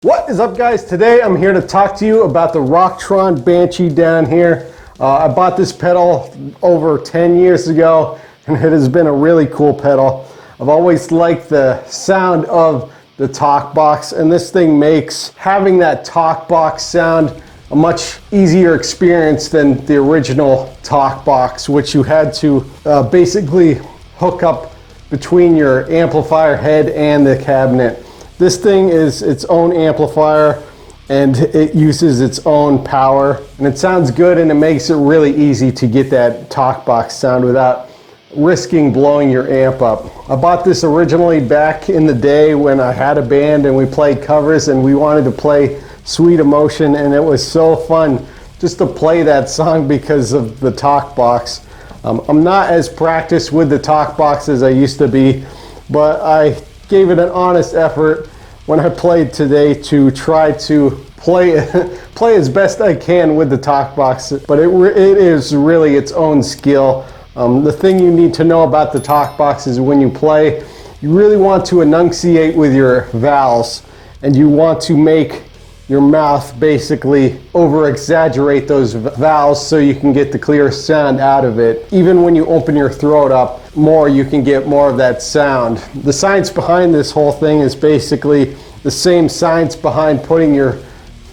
What is up, guys? Today I'm here to talk to you about the Rocktron Banshee down here. I bought this pedal over 10 years ago and it has been a really cool pedal. I've always liked the sound of the talk box, and this thing makes having that talk box sound a much easier experience than the original talk box, which you had to basically hook up between your amplifier head and the cabinet. This thing is its own amplifier and it uses its own power, and it sounds good, and it makes it really easy to get that talk box sound without risking blowing your amp up. I bought this originally back in the day when I had a band and we played covers and we wanted to play Sweet Emotion, and it was so fun just to play that song because of the talk box. I'm not as practiced with the talk box as I used to be, but I gave it an honest effort when I played today to try to play as best I can with the talk box, but it is really its own skill. The thing you need to know about the talk box is when you play, you really want to enunciate with your vowels, and you want to make your mouth basically over-exaggerate those vowels so you can get the clear sound out of it. Even when you open your throat up more, you can get more of that sound. The science behind this whole thing is basically the same science behind putting your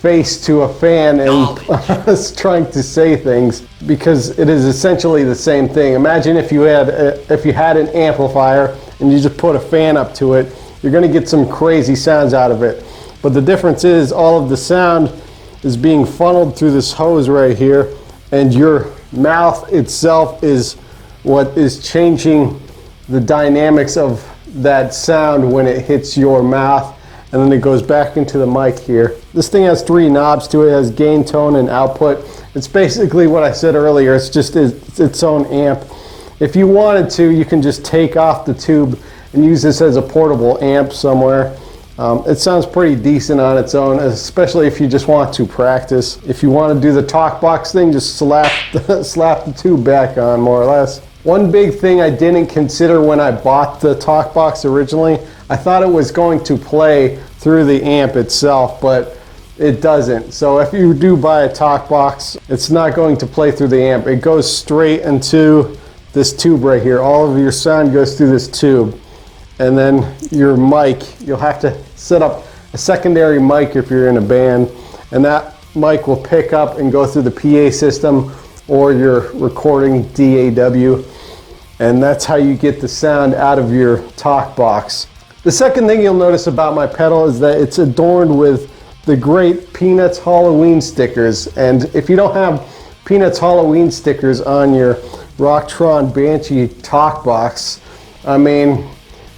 face to a fan and trying to say things, because it is essentially the same thing. Imagine if you had an amplifier and you just put a fan up to it, you're going to get some crazy sounds out of it. But the difference is all of the sound is being funneled through this hose right here, and your mouth itself is what is changing the dynamics of that sound when it hits your mouth, and then it goes back into the mic here. This thing has 3 knobs to it. It has gain, tone, and output. It's basically what I said earlier. It's just its own amp. If you wanted to, you can just take off the tube and use this as a portable amp somewhere. It sounds pretty decent on its own, especially if you just want to practice. If you want to do the talk box thing, just slap the tube back on, more or less. One big thing I didn't consider when I bought the talk box originally, I thought it was going to play through the amp itself, but it doesn't. So if you do buy a talk box, it's not going to play through the amp. It goes straight into this tube right here. All of your sound goes through this tube. And then your mic, you'll have to set up a secondary mic if you're in a band, and that mic will pick up and go through the PA system or your recording DAW, and that's how you get the sound out of your talk box. The second thing you'll notice about my pedal is that it's adorned with the great Peanuts Halloween stickers, and if you don't have Peanuts Halloween stickers on your Rocktron Banshee talk box, I mean,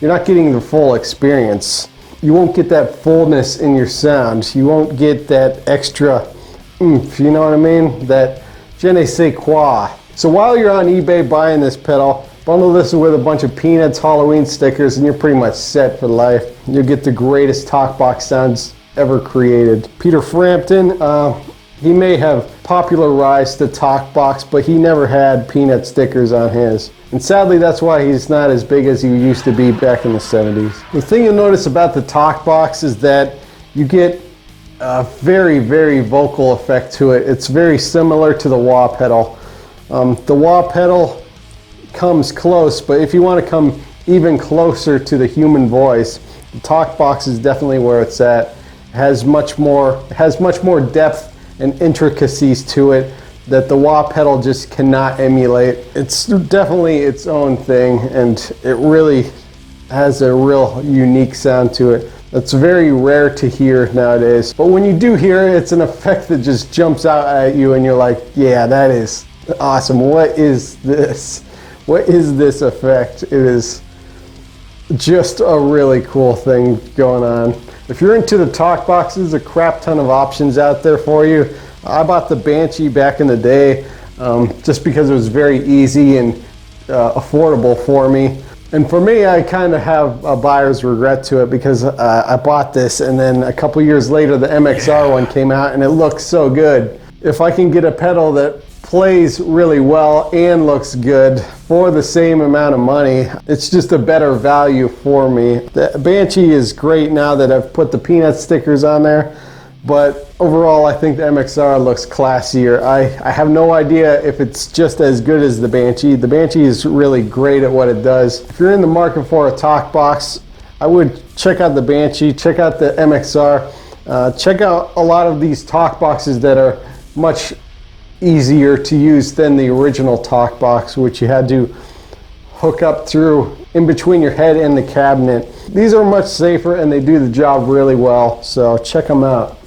you're not getting the full experience. You won't get that fullness in your sound. You won't get that extra oomph, you know what I mean? That je ne sais quoi. So while you're on eBay buying this pedal, bundle this with a bunch of Peanuts Halloween stickers and you're pretty much set for life. You'll get the greatest talk box sounds ever created. Peter Frampton, he may have popularized the talk box, but he never had peanut stickers on his. And sadly, that's why he's not as big as he used to be back in the 70s. The thing you'll notice about the talk box is that you get a very, very vocal effect to it. It's very similar to the wah pedal. The wah pedal comes close, but if you want to come even closer to the human voice, the talk box is definitely where it's at. It has much more depth and intricacies to it that the wah pedal just cannot emulate. It's definitely its own thing, and it really has a real unique sound to it. That's very rare to hear nowadays. But when you do hear it, it's an effect that just jumps out at you and you're like, yeah, that is awesome. What is this? What is this effect? It is just a really cool thing going on. If you're into the talk boxes, a crap ton of options out there for you. I bought the Banshee back in the day just because it was very easy and affordable for me. And for me, I kind of have a buyer's regret to it because I bought this and then a couple years later the MXR one came out and it looks so good. If I can get a pedal that plays really well and looks good for the same amount of money. It's just a better value for me. The Banshee is great now that I've put the peanut stickers on there, but overall I think the MXR looks classier. I have no idea if it's just as good as the Banshee. The Banshee is really great at what it does. If you're in the market for a talk box, I would check out the Banshee, check out the MXR, check out a lot of these talk boxes that are much easier to use than the original talk box, which you had to hook up through in between your head and the cabinet. These are much safer and they do the job really well, so check them out.